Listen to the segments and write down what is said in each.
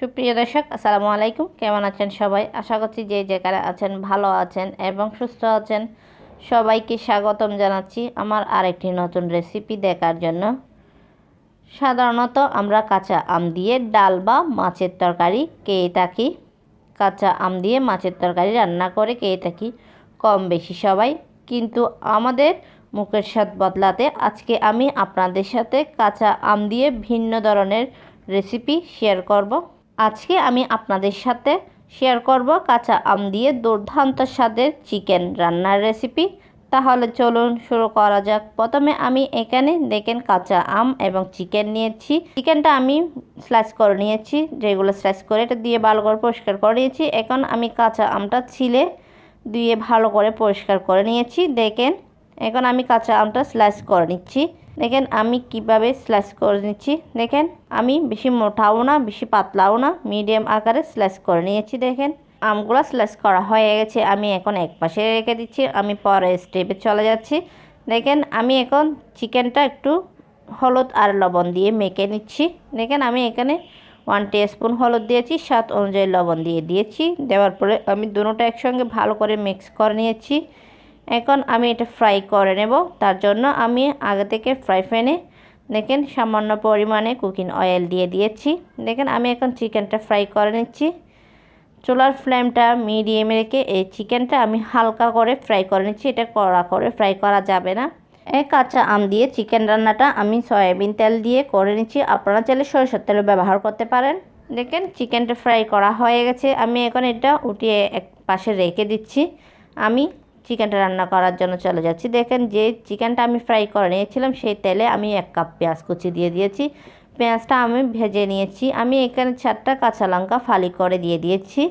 সুপ্রিয় দর্শক, আসসালামু আলাইকুম। কেমন আছেন সবাই? আশা করছি যে যেখানে আছেন ভালো আছেন এবং সুস্থ আছেন। সবাইকে স্বাগতম জানাচ্ছি আমার আরেকটি নতুন রেসিপি দেখার জন্য। সাধারণত আমরা কাঁচা আম দিয়ে ডাল বা মাছের তরকারি খেয়ে থাকি। কাঁচা আম দিয়ে মাছের তরকারি রান্না করে খেয়ে থাকি কম বেশি সবাই। কিন্তু আমাদের মুখের স্বাদ বদলাতে আজকে আমি আপনাদের সাথে কাঁচা আম দিয়ে ভিন্ন ধরনের রেসিপি শেয়ার করব। আজকে আমি আপনাদের সাথে শেয়ার করব কাঁচা আম দিয়ে দুর্দান্ত স্বাদের চিকেন রান্নার রেসিপি। তাহলে চলুন শুরু করা যাক। প্রথমে আমি এখানে দেখেন কাঁচা আম এবং চিকেন নিয়েছি। চিকেনটা আমি স্লাইস করে নিয়েছি, যেগুলো স্লাইস করে এটা দিয়ে ভালো করে পরিষ্কার করে নিয়েছি। এখন আমি কাঁচা আমটা ছিলে দিয়ে ভালো করে পরিষ্কার করে নিয়েছি। দেখেন এখন আমি কাঁচা আমটা স্লাইস করে নিচ্ছি। দেখেন আমি কিভাবে স্লাইস করে নিচ্ছি। দেখেন আমি বেশি মোটাও না বেশি পাতলাও না, মিডিয়াম আকারে স্লাইস করে নিয়েছি। দেখেন আমগুলো স্লাইস করা হয়ে গেছে। আমি এখন এক পাশে রেখে দিচ্ছি, আমি পরের স্টেপে চলে যাচ্ছি। দেখেন আমি এখন চিকেনটা একটু হলুদ আর লবণ দিয়ে মেখে নিচ্ছি। দেখেন আমি এখানে 1 টিস্পুন হলুদ দিয়েছি, স্বাদ অনুযায়ী লবণ দিয়ে দিয়েছি। দেওয়ার পরে আমি দুটোটা একসঙ্গে ভালো করে মিক্স করে নিয়েছি। এখন আমি এটা ফ্রাই করে নেব। তার জন্য আমি আগে থেকে ফ্রাই প্যানে দেখেন সামান্য পরিমাণে কুকিং অয়েল দিয়ে দিয়েছি। দেখেন আমি এখন চিকেনটা ফ্রাই করে নিচ্ছি। চুলার ফ্লেমটা মিডিয়ামে রেখে এই চিকেনটা আমি হালকা করে ফ্রাই করে নিচ্ছি। এটা কড়া করে ফ্রাই করা যাবে না। এই কাঁচা আম দিয়ে চিকেন রান্নাটা আমি সয়াবিন তেল দিয়ে করে নিচ্ছি। আপনারা চাইলে সরিষার তেল ব্যবহার করতে পারেন। দেখেন চিকেনটা ফ্রাই করা হয়ে গেছে। আমি এখন এটা উঠিয়ে এক পাশে রেখে দিচ্ছি। আমি চিকেনটা রান্না করার জন্য চলে যাচ্ছি। দেখেন যে চিকেনটা আমি ফ্রাই করে নিয়েছিলাম সেই তেলে আমি 1 কাপ পেঁয়াজ কুচি দিয়ে দিয়েছি। পেঁয়াজটা আমি ভেজে নিয়েছি। আমি এখানে 4টা কাঁচা লঙ্কা ফালি করে দিয়ে দিয়েছি।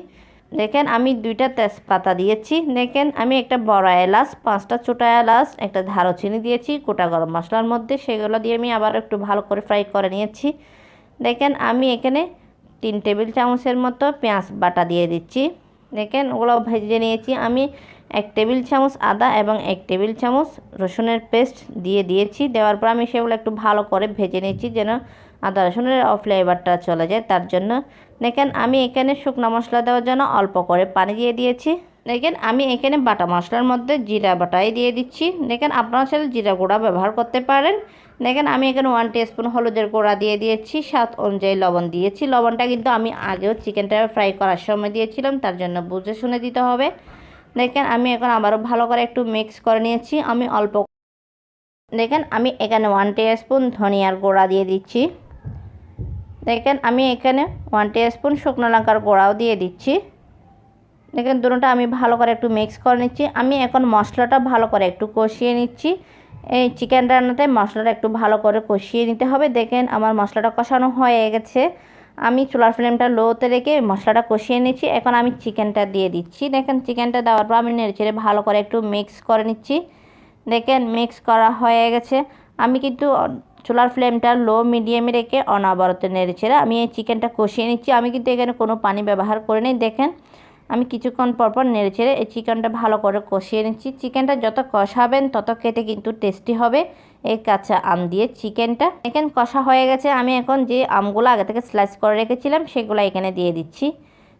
দেখেন আমি 2টা তেজপাতা দিয়েছি। দেখেন আমি একটা বড় এলাচ, 5টা ছোটো এলাচ, একটা দারুচিনি দিয়েছি গোটা গরম মশলার মধ্যে। সেগুলো দিয়ে আমি আবার একটু ভালো করে ফ্রাই করে নিয়েছি। দেখেন আমি এখানে 3 টেবিল চামচের মতো পেঁয়াজ বাটা দিয়ে দিচ্ছি। দেখেন ওগুলো ভেজে নিয়েছি। আমি 1 টেবিল চামচ আদা এবং 1 টেবিল চামচ রসুনের পেস্ট দিয়ে দিয়েছি। দেওয়ার পর আমি সেগুলো একটু ভালো করে ভেজে নিয়েছি যেন আদা রসুনের ফ্লেভারটা চলে যায় তার জন্য। দেখেন আমি এখানে শুকনো মশলা দেওয়ার জন্য অল্প করে পানি দিয়ে দিয়েছি। দেখেন আমি এখানে বাটা মশলার মধ্যে জিরা বাটাই দিয়ে দিচ্ছি। দেখেন আপনারা চাইলে জিরা গুঁড়া ব্যবহার করতে পারেন। দেখেন আমি এখানে 1 টিস্পুন হলুদের গুঁড়া দিয়ে দিয়েছি, স্বাদ অনুযায়ী লবণ দিয়েছি। লবণটা কিন্তু আমি আগেও চিকেনটা ফ্রাই করার সময় দিয়েছিলাম, তার জন্য বুঝে শুনে দিতে হবে। দেখেন আমি এখন আবারও ভালো করে একটু মিক্স করে নিয়েছি। আমি অল্প দেখেন আমি এখানে 1 টিস্পুন ধনিয়ার গুঁড়া দিয়ে দিচ্ছি। দেখেন আমি এখানে 1 টিস্পুন শুকনো লঙ্কার গুঁড়াও দিয়ে দিচ্ছি। দেখেন দুটোটা আমি ভালো করে একটু মিক্স করে নিচ্ছি। আমি এখন মশলাটা ভালো করে একটু কষিয়ে নিচ্ছি। এই চিকেন রান্নাতে মশলাটা একটু ভালো করে কষিয়ে নিতে হবে। দেখেন আমার মশলাটা কষানো হয়ে গেছে। আমি চুলার ফ্লেমটা লোতে রেখে মশলাটা কষিয়ে নিচ্ছি। এখন আমি চিকেনটা দিয়ে দিচ্ছি। দেখেন চিকেনটা দেওয়ার পর আমি নেড়েচেড়ে ভালো করে একটু মিক্স করে নিচ্ছি। দেখেন মিক্স করা হয়ে গেছে। আমি কিন্তু চুলার ফ্লেমটা লো মিডিয়ামে রেখে অনবরত নেড়েচেড়ে আমি এই চিকেনটা কষিয়ে নিচ্ছি। আমি কিন্তু এখানে কোনো পানি ব্যবহার করে নিই। দেখেন আমি কিছুক্ষণ পরপর নেড়েচেড়ে এই চিকেনটা ভালো করে কষিয়ে নিচ্ছি। চিকেনটা যত কষাবেন তত খেতে কিন্তু টেস্টি হবে এই কাঁচা আম দিয়ে চিকেনটা। দেখেন কষা হয়ে গেছে। আমি এখন যে আমগুলো আগে থেকে স্লাইস করে রেখেছিলাম সেগুলো এখানে দিয়ে দিচ্ছি।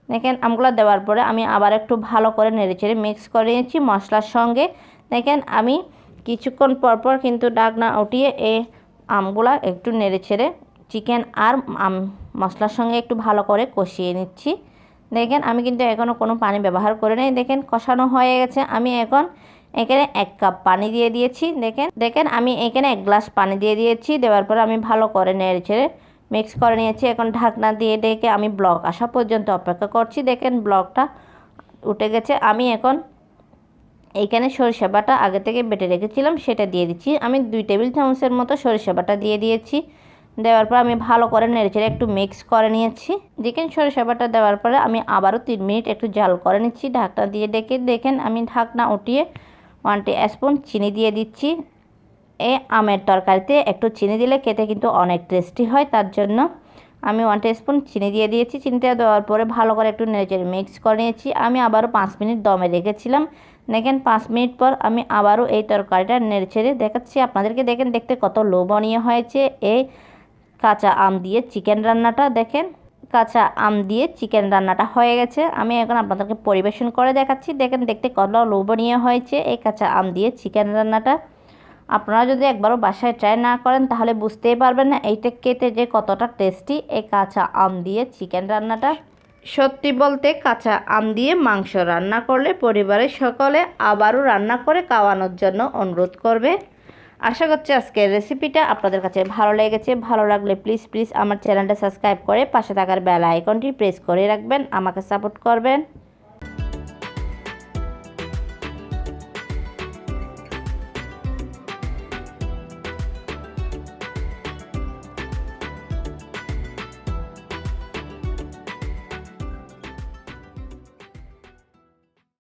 দেখেন আমগুলো দেওয়ার পরে আমি আবার একটু ভালো করে নেড়েচেড়ে মিক্স করে নিচ্ছি মশলার সঙ্গে। দেখেন আমি কিছুক্ষণ পরপর কিন্তু ঢাকনা উঠিয়ে এই আমগুলা একটু নেড়েচেড়ে চিকেন আর মশলার সঙ্গে একটু ভালো করে কষিয়ে নিচ্ছি। দেখেন আমি কিন্তু এখনও কোনো পানি ব্যবহার করে নেই। দেখেন কষানো হয়ে গেছে। আমি এখন এখানে 1 কাপ পানি দিয়ে দিয়েছি। দেখেন আমি এখানে 1 গ্লাস পানি দিয়ে দিয়েছি। দেওয়ার পর আমি ভালো করে নেড়েচেড়ে মিক্স করে নিয়েছি। এখন ঢাকনা দিয়ে ডেকে আমি ব্লক আসা পর্যন্ত অপেক্ষা করছি। দেখেন ব্লকটা উঠে গেছে। আমি এখন এইখানে সরিষা বাটা আগে থেকে বেটে রেখেছিলাম সেটা দিয়ে দিচ্ছি। আমি 2 টেবিল চামচের মতো সরিষা বাটা দিয়ে দিয়েছি। দেওয়ার পর আমি ভালো করে নেড়েচেড়ে একটু মিক্স করে নিয়েছি। দেখেন সরিষা বাটা দেওয়ার পরে আমি আবারও 3 মিনিট একটু জাল করে নিচ্ছি ঢাকনা দিয়ে ডেকে। দেখেন আমি ঢাকনা উঠিয়ে 1 টিস্পুন চিনি দিয়ে দিচ্ছি। এই আমের তরকারিতে একটু চিনি দিলে খেতে কিন্তু অনেক টেস্টি হয়, তার জন্য আমি 1 টিস্পুন চিনি দিয়ে দিয়েছি। চিনিটা দেওয়ার পরে ভালো করে একটু নেড়েচেড়ে মিক্স করে নিয়েছি। আমি আবারও 5 মিনিট দমে রেখেছিলাম। দেখেন 5 মিনিট পর আমি আবারও এই তরকারিটা নেড়েচেড়ে দেখাচ্ছি আপনাদেরকে। দেখেন দেখতে কত লোভনীয় হয়েছে এই কাঁচা আম দিয়ে চিকেন রান্নাটা। দেখেন কাঁচা আম দিয়ে চিকেন রান্নাটা হয়ে গেছে। আমি এখন আপনাদেরকে পরিবেশন করে দেখাচ্ছি। দেখেন দেখতে কতটা লোভনীয় হয়েছে এই কাঁচা আম দিয়ে চিকেন রান্নাটা। আপনারা যদি একবারও বাসায় ট্রাই না করেন তাহলে বুঝতেই পারবেন না এইটা খেতে যে কতটা টেস্টি এই কাঁচা আম দিয়ে চিকেন রান্নাটা। সত্যি বলতে কাঁচা আম দিয়ে মাংস রান্না করলে পরিবারের সকলে আবারও রান্না করে খাওয়ানোর জন্য অনুরোধ করবে। আশা করছি আজকের রেসিপিটা আপনাদের কাছে ভালো লেগেছে। ভালো লাগলে প্লিজ আমার চ্যানেলটা সাবস্ক্রাইব করে পাশে থাকার বেল আইকনটি প্রেস করে রাখবেন, আমাকে সাপোর্ট করবেন।